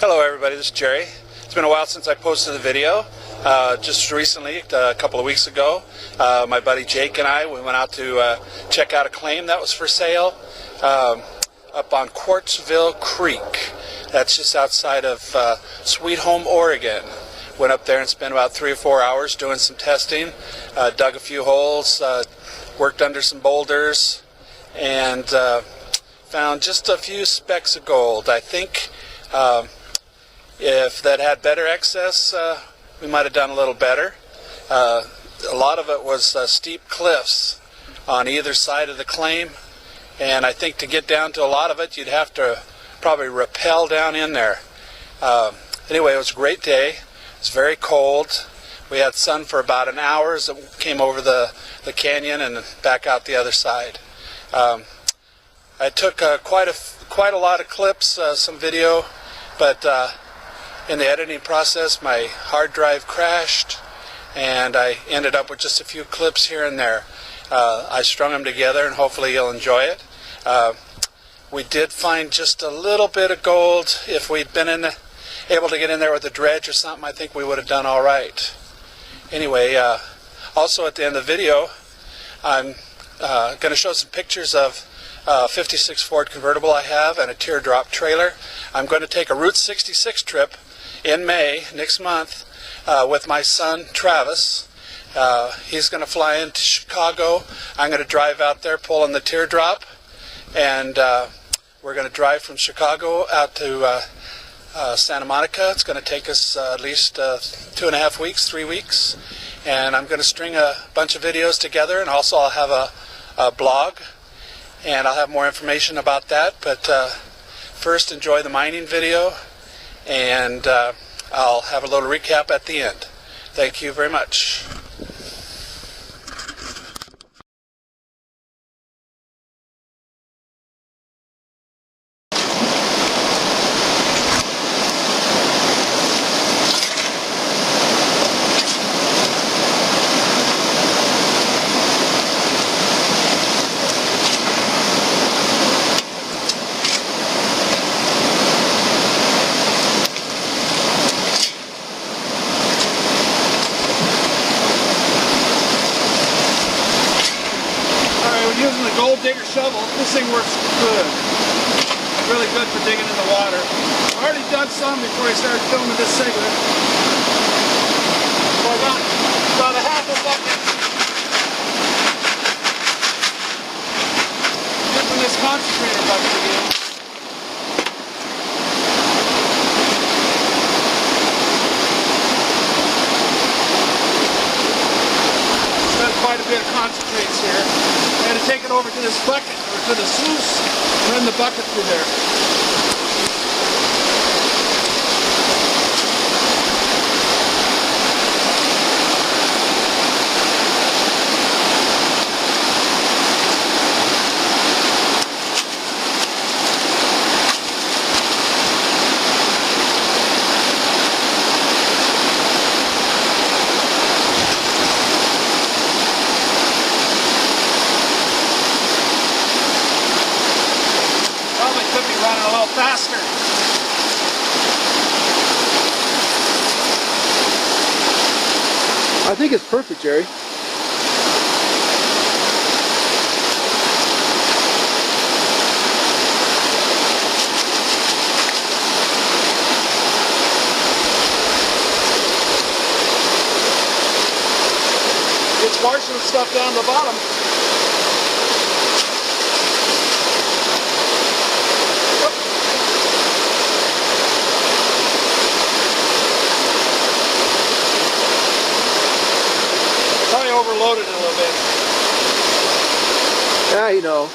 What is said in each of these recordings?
Hello everybody, this is Jerry. It's been a while since I posted a video. Just recently, a couple of weeks ago, my buddy Jake and I, we went out to check out a claim that was for sale up on Quartzville Creek. That's just outside of Sweet Home, Oregon. Went up there and spent about 3 or 4 hours doing some testing, dug a few holes, worked under some boulders, and found just a few specks of gold. I think if that had better access, we might have done a little better. A lot of it was steep cliffs on either side of the claim, and I think to get down to a lot of it, you'd have to probably rappel down in there. Anyway, it was a great day. It was very cold. We had sun for about an hour as it came over the canyon and back out the other side. I took quite a lot of clips, some video, but in the editing process my hard drive crashed and I ended up with just a few clips here and there. I strung them together and hopefully you'll enjoy it. We did find just a little bit of gold. If we'd been able to get in there with a dredge or something, I think we would have done all right. Anyway, also at the end of the video, I'm going to show some pictures of a 56 Ford convertible I have and a teardrop trailer. I'm going to take a Route 66 trip in May, next month, with my son Travis. He's going to fly into Chicago. I'm going to drive out there pulling the teardrop, and we're going to drive from Chicago out to Santa Monica. It's going to take us at least 2.5 weeks, 3 weeks, and I'm going to string a bunch of videos together, and also I'll have a blog, and I'll have more information about that. But first, enjoy the mining video, and I'll have a little recap at the end. Thank you very much. Using the gold digger shovel, this thing works good. Really good for digging in the water. I already dug some before I started filming this segment. So I got about a half a bucket. Dipping this concentrator bucket again. Spent quite a bit of concentrates here. I'm going to take it over to this bucket, or to the sluice, run the bucket through there. Running a little faster. I think it's perfect, Jerry. It's washing stuff down the bottom. Overloaded a little bit. Yeah, you know.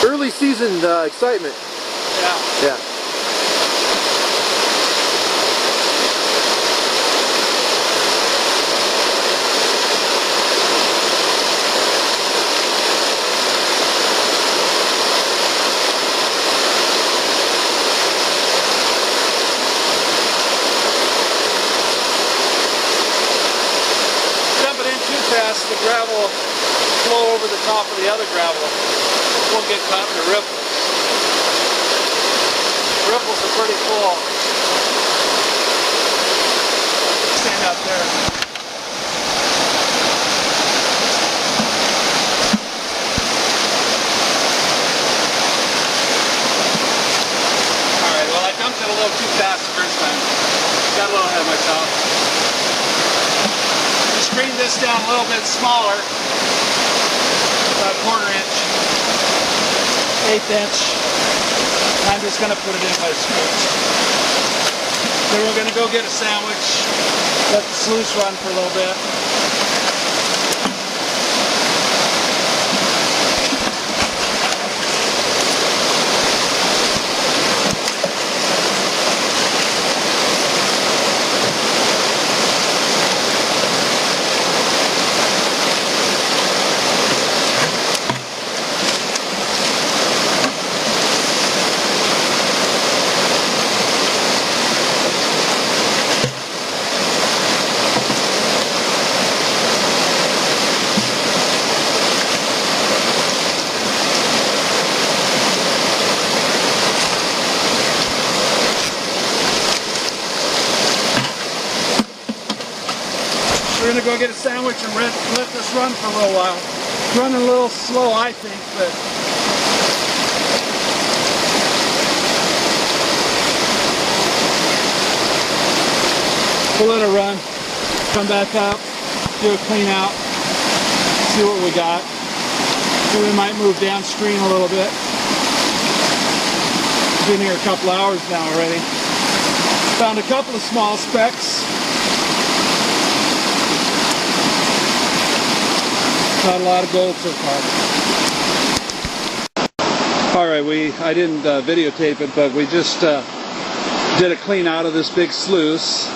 Early season excitement. Yeah. Yeah. The gravel will flow over the top of the other gravel. It won't get caught in the ripple. ripples are pretty full. Stand up there. Alright, well I dumped it a little too fast the first time. Got a little ahead of myself. Just screen this down a little bit smaller. About a 1/4 inch. 1/8 inch. I'm just going to put it in by the screws. Then we're going to go get a sandwich, let the sluice run for a little bit. We're going to go get a sandwich and let this run for a little while. It's running a little slow, I think, but we'll let it run. Come back up, do a clean out, see what we got. Then we might move downstream a little bit. Been here a couple hours now already. Found a couple of small specks. Not a lot of gold so far. Alright, I didn't videotape it, but we just did a clean out of this big sluice,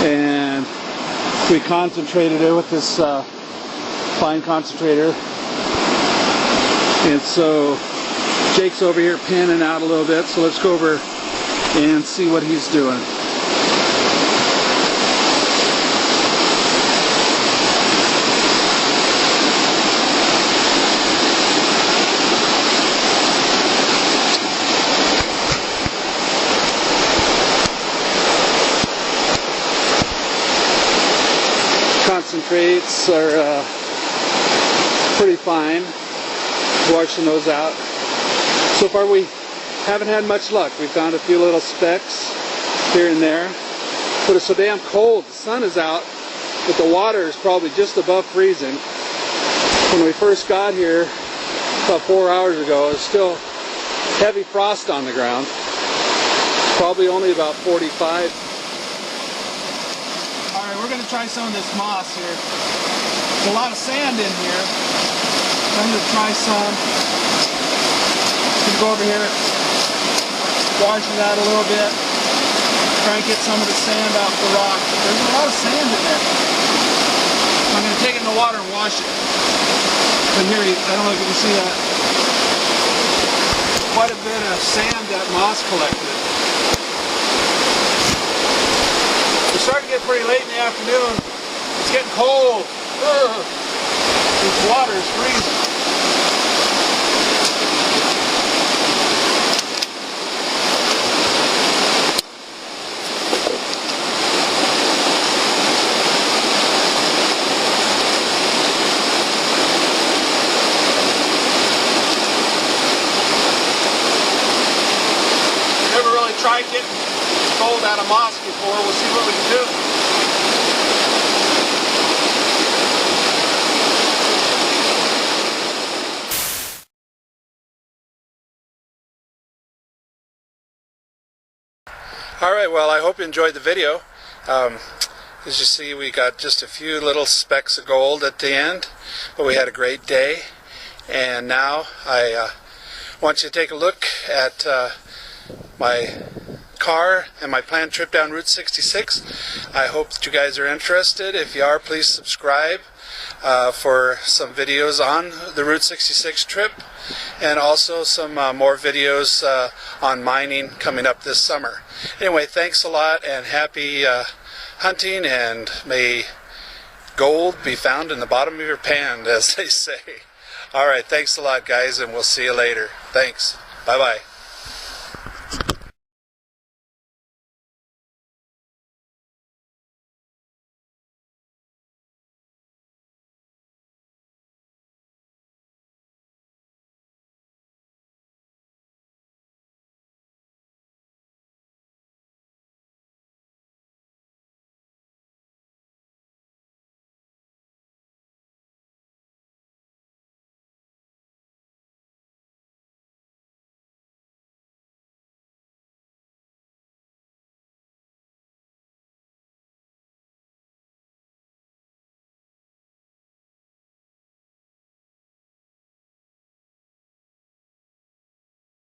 and we concentrated it with this fine concentrator. And so Jake's over here panning out a little bit, so let's go over and see what he's doing. Concentrates are pretty fine. Washing those out. So far we haven't had much luck. We found a few little specks here and there. But it's so damn cold. The sun is out, but the water is probably just above freezing. When we first got here about 4 hours ago, it was still heavy frost on the ground. Probably only about 45. Alright, we're going to try some of this moss here. There's a lot of sand in here. I'm going to try some. I'm going to go over here, wash it out a little bit, try and get some of the sand off the rock. There's a lot of sand in there. I'm going to take it in the water and wash it. But here, I don't know if you can see that. Quite a bit of sand that moss collected. It's starting to get pretty late in the afternoon. It's getting cold. Ugh. This water is freezing. Never really tried getting gold out of moss before. We'll see what we can do. Alright, well I hope you enjoyed the video. As you see, we got just a few little specks of gold at the end, but we had a great day. And now I want you to take a look at my car and my planned trip down Route 66. I hope that you guys are interested. If you are, please subscribe for some videos on the Route 66 trip, and also some more videos on mining coming up this summer. Anyway, thanks a lot, and happy hunting, and may gold be found in the bottom of your pan, as they say. Alright, thanks a lot guys, and we'll see you later. Thanks. Bye-bye.